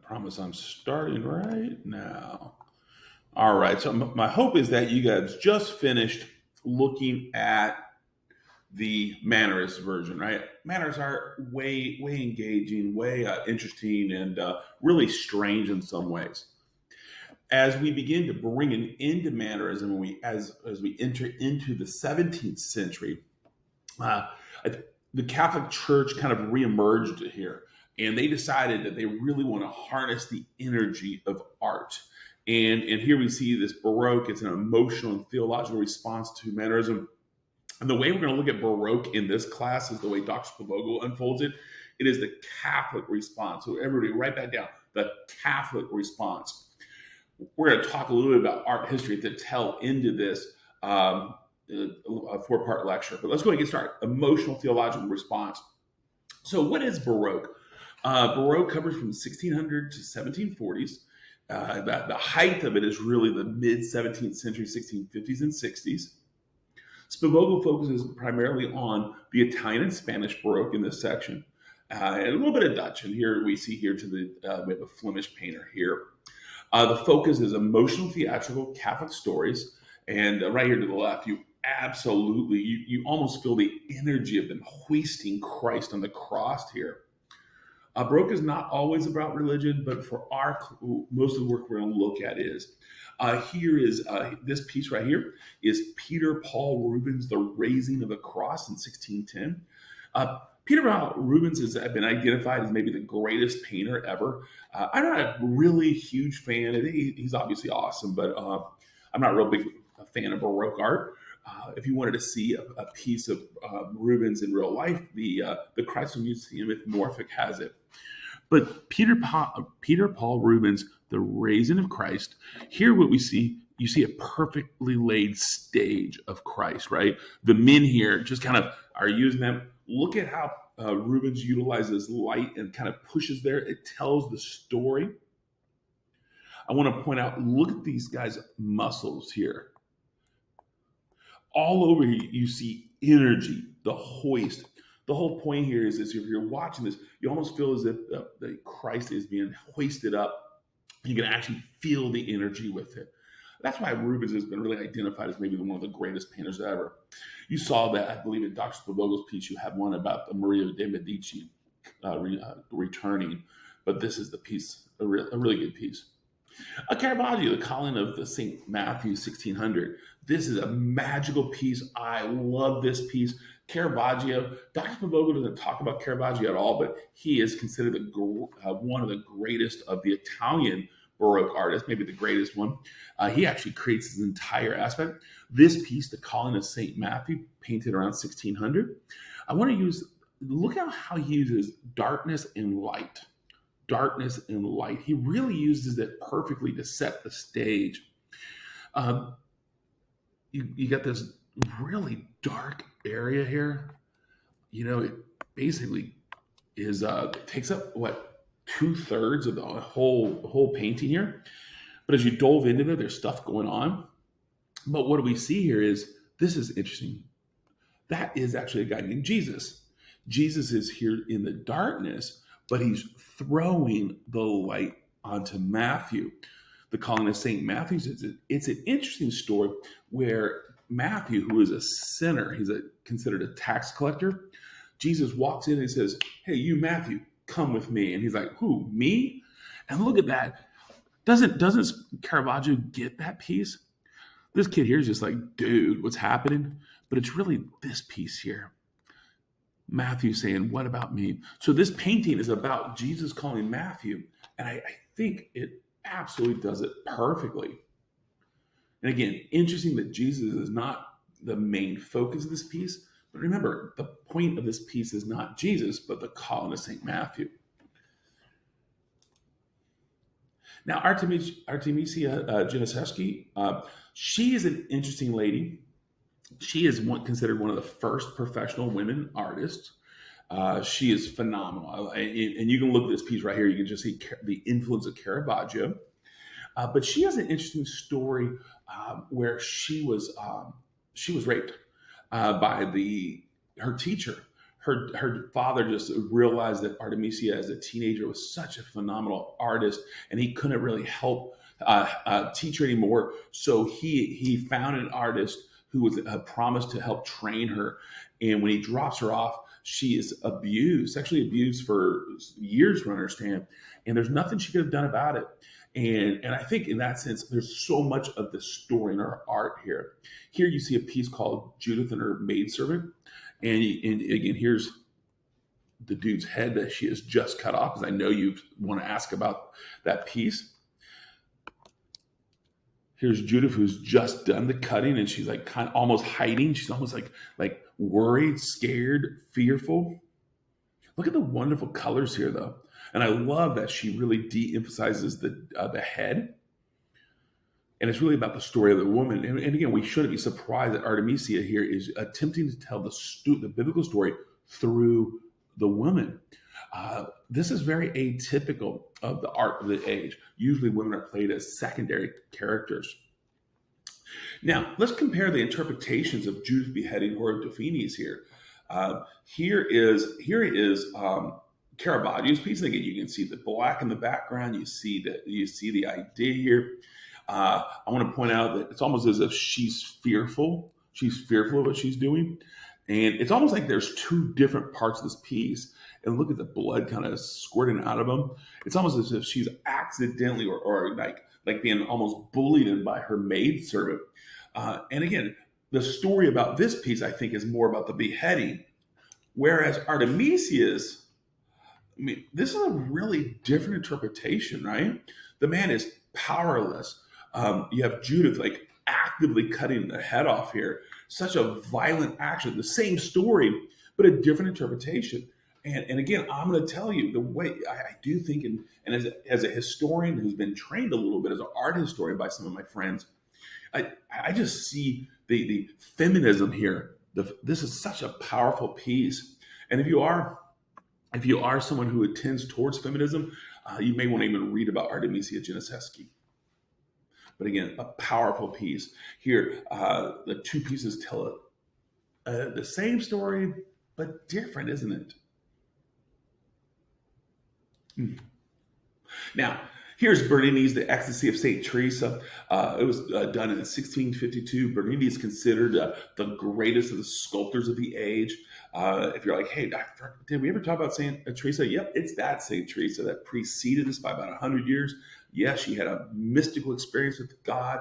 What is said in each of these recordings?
promise I'm starting right now. All right. So my hope is that you guys just finished looking at the mannerist version, right? Manners are way engaging, way interesting, and really strange in some ways. As we begin to bring it into mannerism, as we enter into the 17th century, uh, the Catholic Church kind of reemerged here, and they decided that they really want to harness the energy of art. And here we see this Baroque. It's an emotional and theological response to mannerism. And the way we're going to look at Baroque in this class is the way Dr. Spavogo unfolds it. It is the Catholic response. So everybody write that down, the Catholic response. We're going to talk a little bit about art history to tell into this a four-part lecture. But let's go ahead and get started. Emotional theological response. So what is Baroque? Baroque covers from 1600 to 1740s. The height of it is really the mid-17th century, 1650s and 60s. Spavogo focuses primarily on the Italian and Spanish Baroque in this section, and a little bit of Dutch. And here we see here we have a Flemish painter here. The focus is emotional, theatrical, Catholic stories, and right here to the left, you absolutely you almost feel the energy of them hoisting Christ on the cross here. Baroque is not always about religion, but for most of the work we're going to look at is. Here is this piece right here is Peter Paul Rubens' The Raising of the Cross in 1610. Peter Paul Rubens has been identified as maybe the greatest painter ever. I'm not a really huge fan. He's obviously awesome, but I'm not a real big fan of Baroque art. If you wanted to see a piece of Rubens in real life, the Chrysler Museum in Norfolk has it. But Peter Paul Rubens, The Raising of Christ, here what we see, you see a perfectly laid stage of Christ, right? The men here just kind of are using them. Look at how Rubens utilizes light and kind of pushes there. It tells the story. I want to point out, look at these guys' muscles here. All over you see energy, the hoist. The whole point here is if you're watching this, you almost feel as if the Christ is being hoisted up. You can actually feel the energy with it. That's why Rubens has been really identified as maybe one of the greatest painters ever. You saw that, I believe, in Dr. Spavogo's piece. You had one about the Maria de Medici returning, but this is the piece, a really good piece. Caravaggio, The Calling of the St. Matthew, 1600. This is a magical piece. I love this piece. Caravaggio, Dr. Spavogo doesn't talk about Caravaggio at all, but he is considered one of the greatest of the Italian Baroque artists, maybe the greatest one. He actually creates his entire aspect. This piece, The Calling of St. Matthew, painted around 1600. I want to look at how he uses darkness and light. Darkness and light. He really uses it perfectly to set the stage. You got this really dark area here. It basically is takes up 2/3 of the whole painting here. But as you dove into it, there's stuff going on. But what do we see here is, this is interesting. That is actually a guy named Jesus. Jesus is here in the darkness, but he's throwing the light onto Matthew. The Calling of St. Matthew, it's an interesting story where Matthew, who is a sinner, he's considered a tax collector. Jesus walks in and says, "Hey, you Matthew, come with me." And he's like, "Who, me?" And look at that. Doesn't Caravaggio get that piece? This kid here is just like, dude, what's happening? But it's really this piece here. Matthew saying, "What about me?" So this painting is about Jesus calling Matthew, and I think it absolutely does it perfectly. And again, interesting that Jesus is not the main focus of this piece, but remember, the point of this piece is not Jesus, but the calling of St. Matthew. Now, Artemisia Genesewski, she is an interesting lady. She is considered one of the first professional women artists. She is phenomenal. And you can look at this piece right here. You can just see the influence of Caravaggio. But she has an interesting story where she was raped by her teacher. her father just realized that Artemisia as a teenager was such a phenomenal artist, and he couldn't really help teach her anymore. So he found an artist who was promised to help train her. And when he drops her off, she is abused, sexually abused for years, from what I understand. And there's nothing she could have done about it. And I think in that sense, there's so much of the story in our art here. Here you see a piece called Judith and Her Maidservant. And again, here's the dude's head that she has just cut off, because I know you want to ask about that piece. Here's Judith, who's just done the cutting, and she's like kind of almost hiding. She's almost like worried, scared, fearful. Look at the wonderful colors here, though, and I love that she really de-emphasizes the head, and it's really about the story of the woman. And again, we shouldn't be surprised that Artemisia here is attempting to tell the biblical story through the woman. This is very atypical of the art of the age. Usually women are played as secondary characters. Now, let's compare the interpretations of Judith beheading Hordophanes here. Here is Caravaggio's piece. And again, you can see the black in the background. You see the idea here. I want to point out that it's almost as if she's fearful. She's fearful of what she's doing. And it's almost like there's two different parts of this piece. And look at the blood kind of squirting out of them. It's almost as if she's accidentally or like being almost bullied by her maidservant. And again, the story about this piece, I think, is more about the beheading. Whereas Artemisia's, I mean, this is a really different interpretation, right? The man is powerless. You have Judith like actively cutting the head off here. Such a violent action. The same story, but a different interpretation. And again, I'm going to tell you the way I do think, and as a historian who's been trained a little bit as an art historian by some of my friends, I just see the feminism here. This is such a powerful piece. And if you are someone who tends towards feminism, you may want to even read about Artemisia Gentileschi. But again, a powerful piece. Here, the two pieces tell the same story, but different, isn't it? Now, here's Bernini's The Ecstasy of St. Teresa. It was done in 1652. Bernini is considered the greatest of the sculptors of the age. If you're like, hey, did we ever talk about St. Teresa? Yep, it's that St. Teresa that preceded us by about 100 years. Yes, she had a mystical experience with God,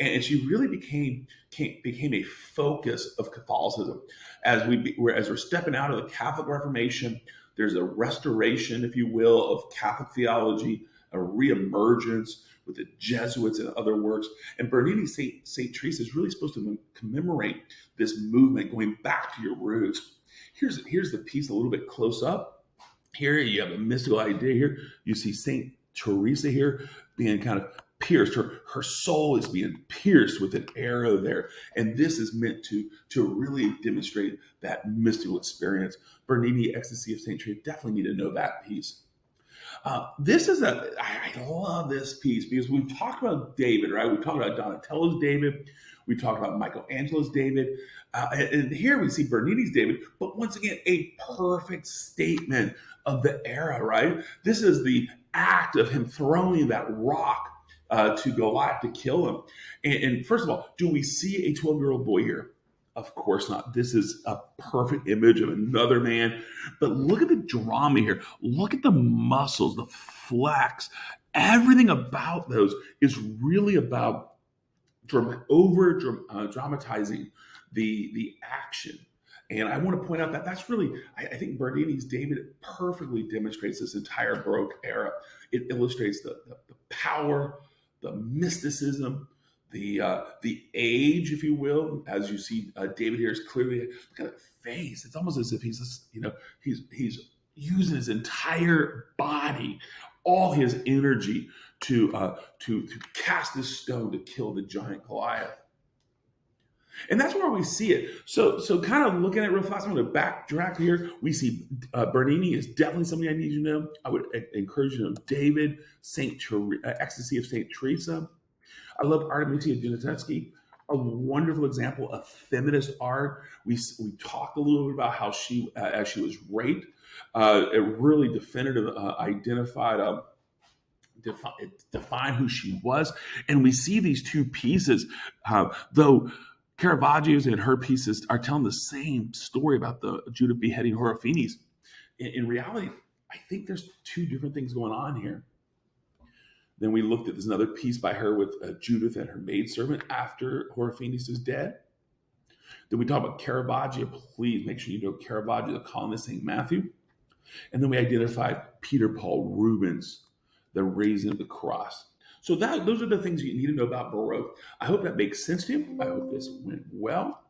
and she really became a focus of Catholicism. As we're stepping out of the Catholic Reformation, there's a restoration, if you will, of Catholic theology, a reemergence with the Jesuits and other works. And Bernini's St. Teresa is really supposed to commemorate this movement, going back to your roots. Here's the piece a little bit close up. Here you have a mystical idea here. You see St. Teresa here being kind of pierced. Her soul is being pierced with an arrow there. And this is meant to really demonstrate that mystical experience. Bernini, Ecstasy of St. Teresa, definitely need to know that piece. I love this piece because we've talked about David, right? We've talked about Donatello's David. We talked about Michelangelo's David. And here we see Bernini's David, but once again, a perfect statement of the era, right? This is the act of him throwing that rock to Goliath to kill him. And first of all, do we see a 12-year-old boy here? Of course not. This is a perfect image of another man. But look at the drama here. Look at the muscles, the flex. Everything about those is really about dramatizing the action. And I want to point out that that's really, I think Bernini's David perfectly demonstrates this entire Baroque era. It illustrates the power, the mysticism, the age, if you will. As you see, David here is clearly, look at that face. It's almost as if he's using his entire body, all his energy to cast this stone to kill the giant Goliath. And that's where we see it. So kind of looking at it real fast, I'm going to backtrack here. We see Bernini is definitely somebody I need you to know. I would encourage you to know David, Ecstasy of St. Teresa. I love Artemisia Gentileschi. a wonderful example of feminist art. We talked a little bit about how she, as she was raped, it really definitive identified define who she was. And we see these two pieces, though Caravaggio's and her pieces are telling the same story about the Judith beheading Horaphenes. In reality, I think there's two different things going on here. Then we looked at this another piece by her with Judith and her maidservant after Horaphenes is dead. Then we talk about Caravaggio. Please make sure you know Caravaggio, the columnist St. Matthew. And then we identified Peter Paul Rubens, the raising of the cross. So those are the things you need to know about Baroque. I hope that makes sense to you. I hope this went well.